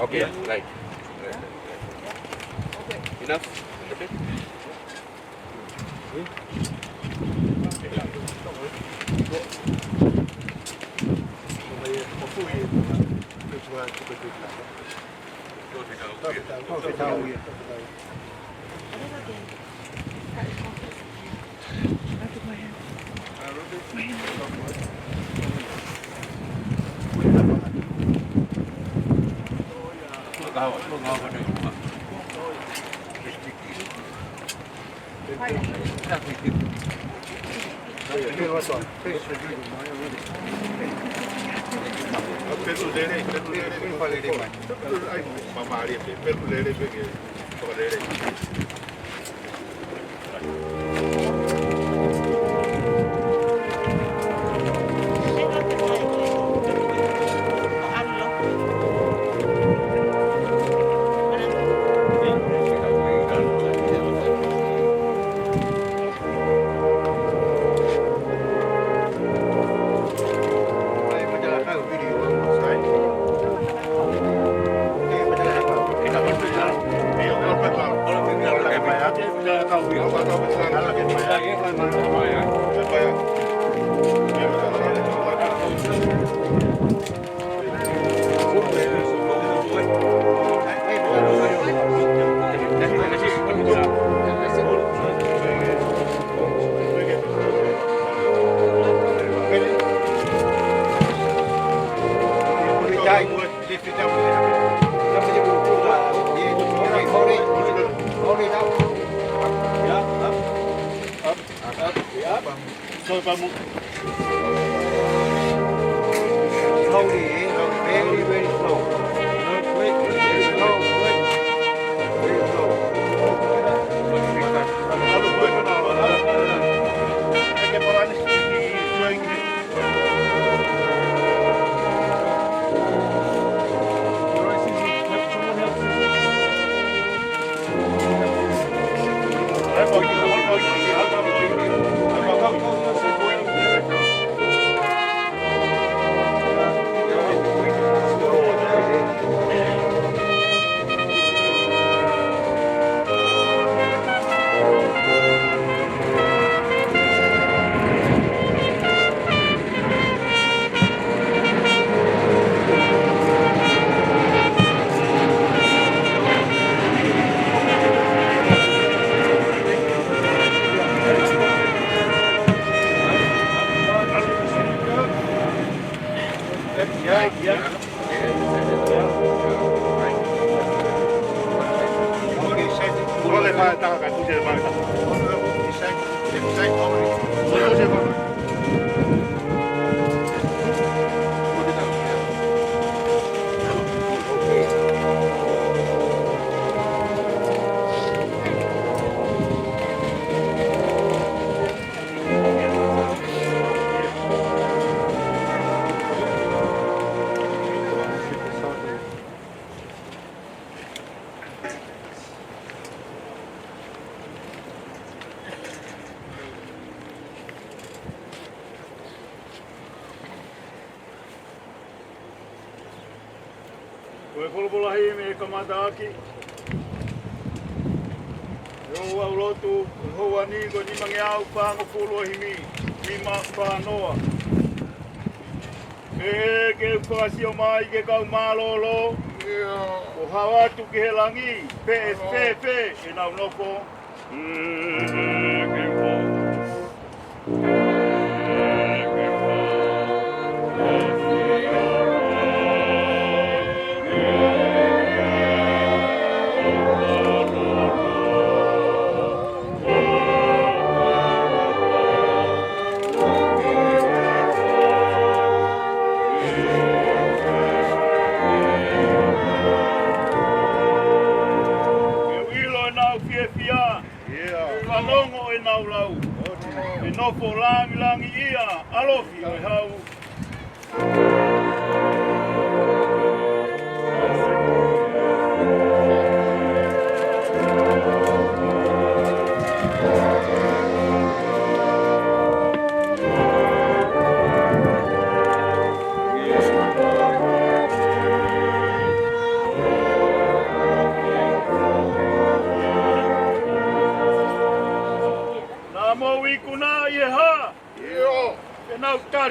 Okay, right. Enough? Okay.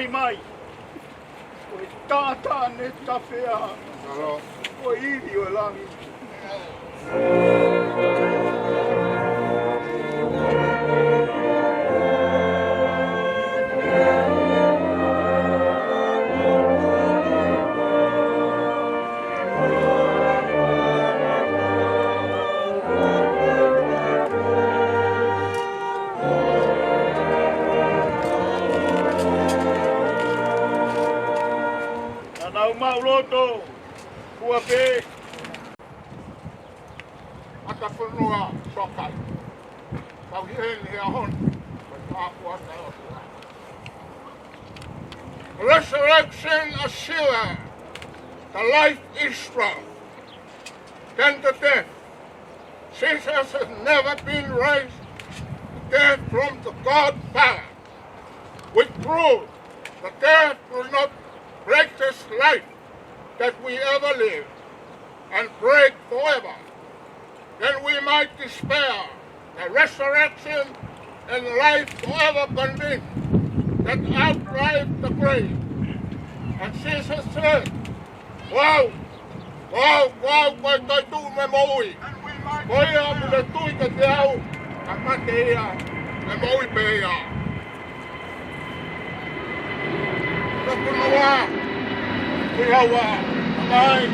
whakari mai. O e tātā ne tawhea. O iri o langi. Mauloto, Kuape, Matafonua, Soakai. Fakahaele here on. Resurrection assure the life is strong. Then the death. Jesus has never been raised dead from the God power, which proves that death will not break this life that we ever live and break forever. Then we might despair the resurrection and life forever convinced that outlive the grave. And Jesus said, wow, koe toi tu me moui. Koe a mu le tui ka te au, a mate ia, me moui pe ia. Matafonua, Kuihaua, Mai,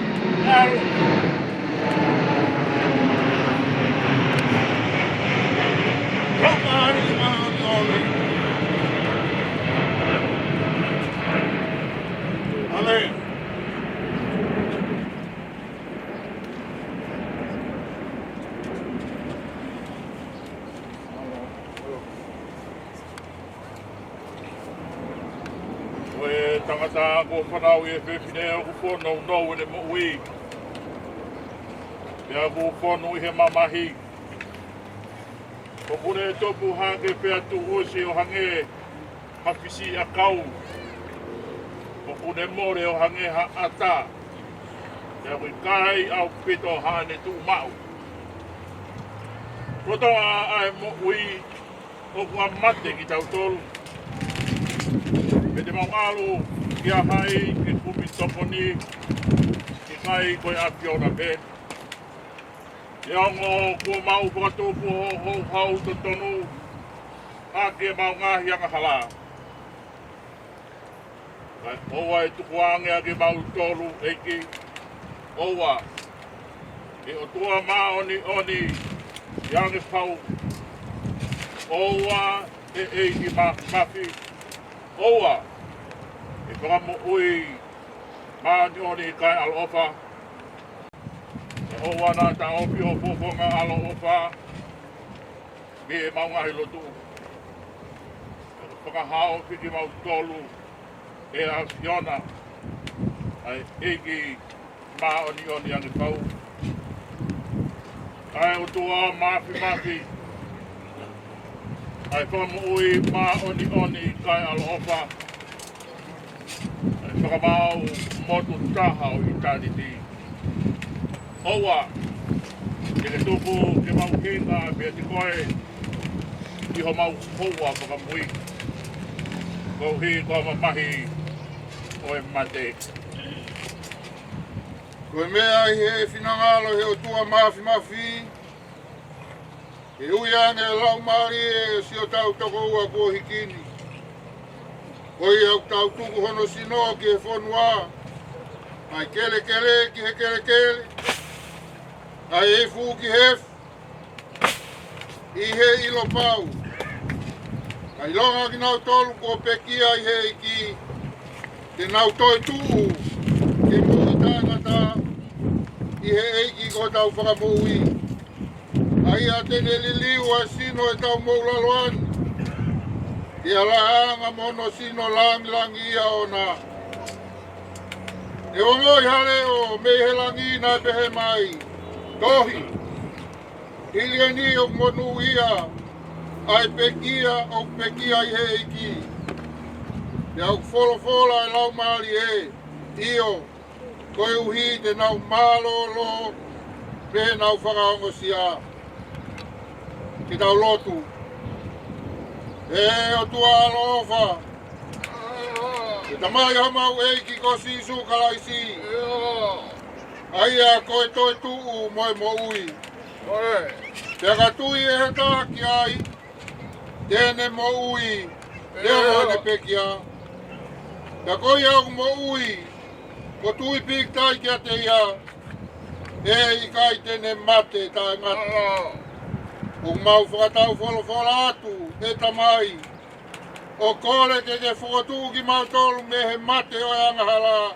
Aru. Romani, Manukau. Amen. Oe tangata ko whanau e whiwhine o whanau nau e mo ui. Pea ko whanau i he mamahi. Ko kune topu hange pea tu ose o hange hawhisi a kau. Ko kune more o hange ha ata. Pea kui kai au pito hane tu mau. Ko tonga ai mo ui o kua mate ki tau tolu. Me te maungalo ki a hai, ke kumi toponi, ki kai koe a piona pe. Te ongo kua mau whakatopu ho hau to tonu, a ke maungahi anga hala. Kai oa e tukuange a ke mau tolu eiki, oa. E o tua maoni oni, i ange pau. Oa e eiki mafi. Oa, e whakamo ui maani oni kai alo ofa. E oa nā ta opi o poponga alo ofa. Me e maungahi lotu. E whakahao whiki mau tolu e a fiona. Ai eiki maoni oni ange pau. Ai o tua mafi. Ai whakamo ui maoni kai alo ofa. Ai whakamau motu taha o i tātiti. Oa, ke le tupu ke mau hinga pia te koe. Iho mau hoa whakamui. Ko hi kua mamahi o e mate. Koe mea i he whinangalo he o tua mafi. E ui ange lau maari e si o tau toko ua kua hikini. Koi au tau tuku hono sino ki he whanua. Ai kele ki he kele. Ai e fu ki hef. I he ilo pau. Ai longa ki nau tolu ko pekia i he iki. Te nau toi tuu. Ke mui tangata. I he eiki ko tau whakamui. Ai a tene liliu a sino e tau moulaloani. Te alaanga mono sino langi ia ona. E o ngoi hale o mehe langi na pehe mai. Tohi. Iliani o monu ia. Ai pekia i he iki. Te au folofola e lau maali e. Io. Koe uhi te nau malolo. Pehe nau whakaongo sia. Ki tau lotu. E o tua alofa. Tamai hamau eiki ko sisu kalaisi. Aia koe toi tuu moi mo ui. Peka tui e he tāki ai. Tēne mo ui. Leo ne pekia. Peka koi au mo ui. Ko tui pik tai kia te ia. E i kai tēne mate tai ngata. O mau whakatau wholofola atu. E tamai. O kore te Fotu ki mau tolu me he mate o angahala.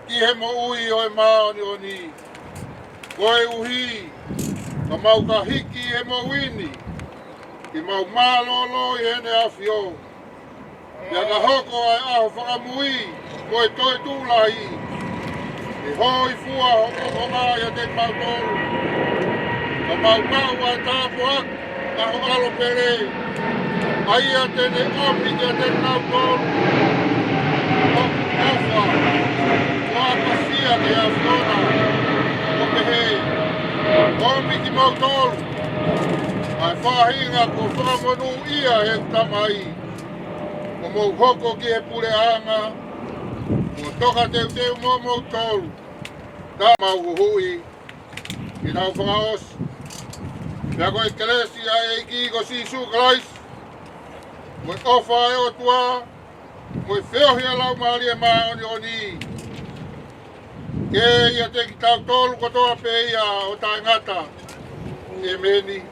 Ki he mo ui o e maoni o ni. Koe uhi. Ka mau ka hiki he mo wini. Ki mau malolo i hene awhio. Pea ka hoko ai aho whakamui. Koe toi tūlahi. E hoi fua hoko honga ia te mau tolu. Ka mau ai tāpu ak. Aho alo pere. Aia tene omi kia te nau tolu. Ofa. Koa pasia ke a whiona. O pehe. Omi ki mau tolu. Ai whahinga ko whamonu ia he tamai. O mou hoko ki he pule anga. O toka teu mou tolu. Tā mau hui. Ki tau whangaos. Pea koe keresia e ki ko sisu kalais. Moe ofa e o tua, moe whiohia lau maari e maoni o ni. Ke ia te ki tau tolu kotoa pe ia o tai ngata. E meni.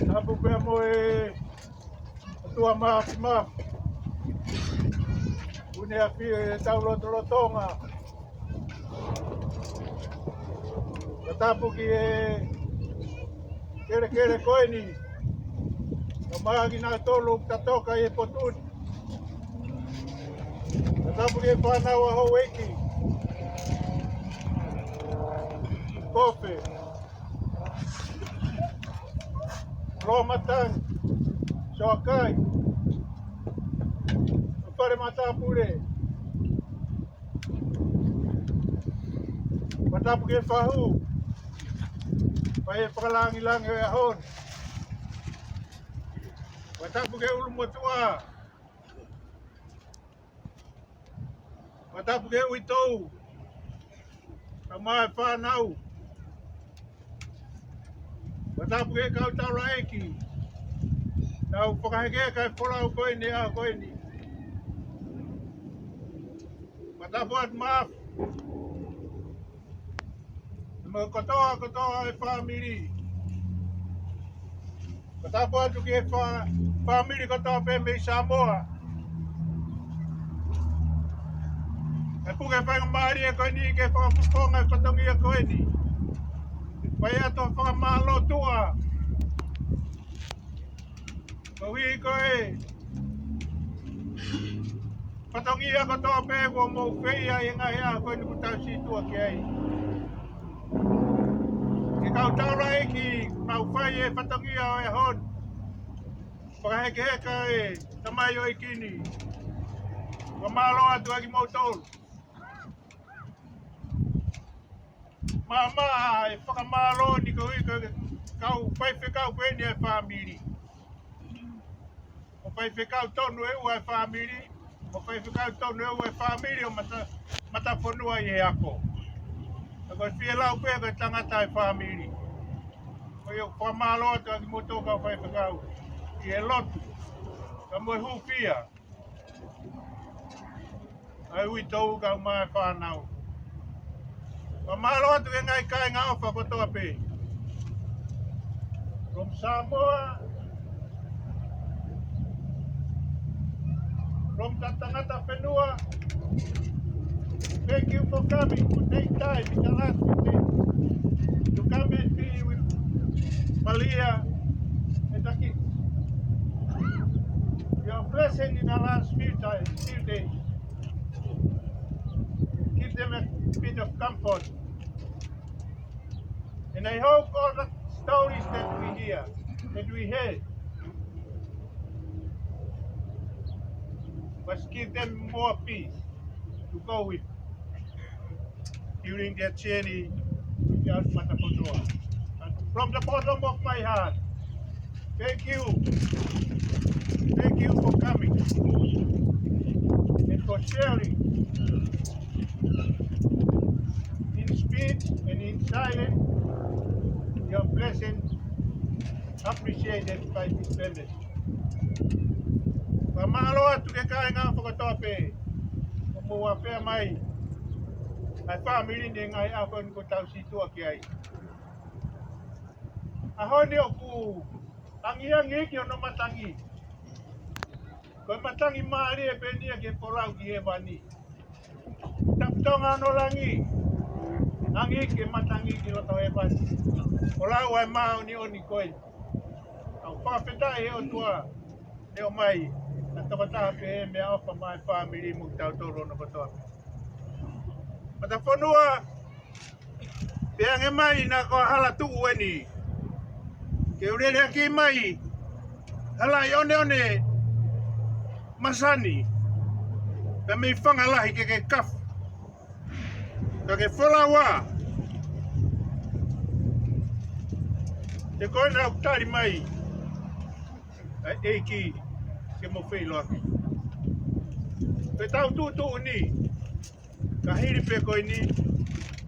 Tapu pia moe tua maaf. Une api tau lotonga. Tapu ki kere koini. Kamagi na tolu tatoka e Fotu. Tapu ki whanau aho weki. Kope. Romatan, Soakai, pare Matapure, Matapuke fahu, pae pakalangi-langi ahon, Matapuke ulumutua, Matapuke uitou, kamai whanau, Matapuke kau tauraeki, tau Fakahaele kai polau koini a koini. Matapuat maaf. Kotoa e family. Matapuat tu ke family kotoa pembe Samoa. E puke whangamari e koini ke whakapukonga e kotongi e koini. Pai ato whakamalo tua. Kawi koe. Patongi a katoa pego mo feia e ngai a koe nuku tau si tua ki ai. Ke kau taura eki, mau whai e patongi a o e hon. Whakaheke e tamai o e kini. Kamalo atu aki mo tolu. Mama e whakamalo ni kau whaiwhekau koeni e whamiri. O whaiwhekau tonu e ua e whamiri. O whaiwhekau tonu e ua e whamiri o Matafonua i e ako. E koe whielau pēr koe tangata e whamiri. Koe o whamalo atu aki motoka o whaiwhekau. I e lotu. Ka moe hupia. Ai ui tau kau mai whanau. Pamalo atu e ngai kai ngā ofa kotoa pē. From Samoa, from the tangata whenua, thank you for coming to take time in the last day to come and be with Malia the last few days. Give them a bit of comfort. And I hope all the stories that we hear, that we heard, must give them more peace to go with during their journey with the Matafonua. And from the bottom of my heart, thank you. Thank you for coming and for sharing in speech and in silence your presence appreciated by this village. Pamalo atu ke kainga whakatope o mua whea mai ai whamiri ni ngai awhan ko tau situa ki ai. Ahoni o ku angi ki o no matangi. Ko matangi maari e penia ke porau ki e wani. Taptonga no langi. Angi ke matangi ki loto e wani. Porau ai mao ni oni koe. Au whawhetai e o tua e o mai. Na tokataha pe me ofa mai whamiri mu tau toro no kotoa. Matafonua peange mai na ko hala tuku weni. Ke urele ki mai hala i one masani. Ka mei whangalahi ke kafu. Ka ke wholawa. Te koe na utari mai. Eiki ke mo whelo aki. Pe tau tūtu ni. Ka hiri pe koe ni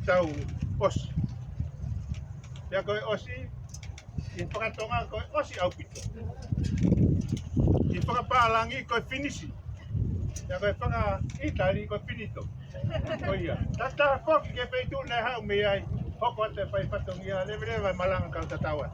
tau osi. Pea koe osi, i whakatonga koe osi au pito. I whakapālangi koe finisi. Pea koe whakaitari koe finito. Koia. Tata whoki ke peitu nei hau me ai. Hoko ate whai whatongia, lewe malanga kau tatawa.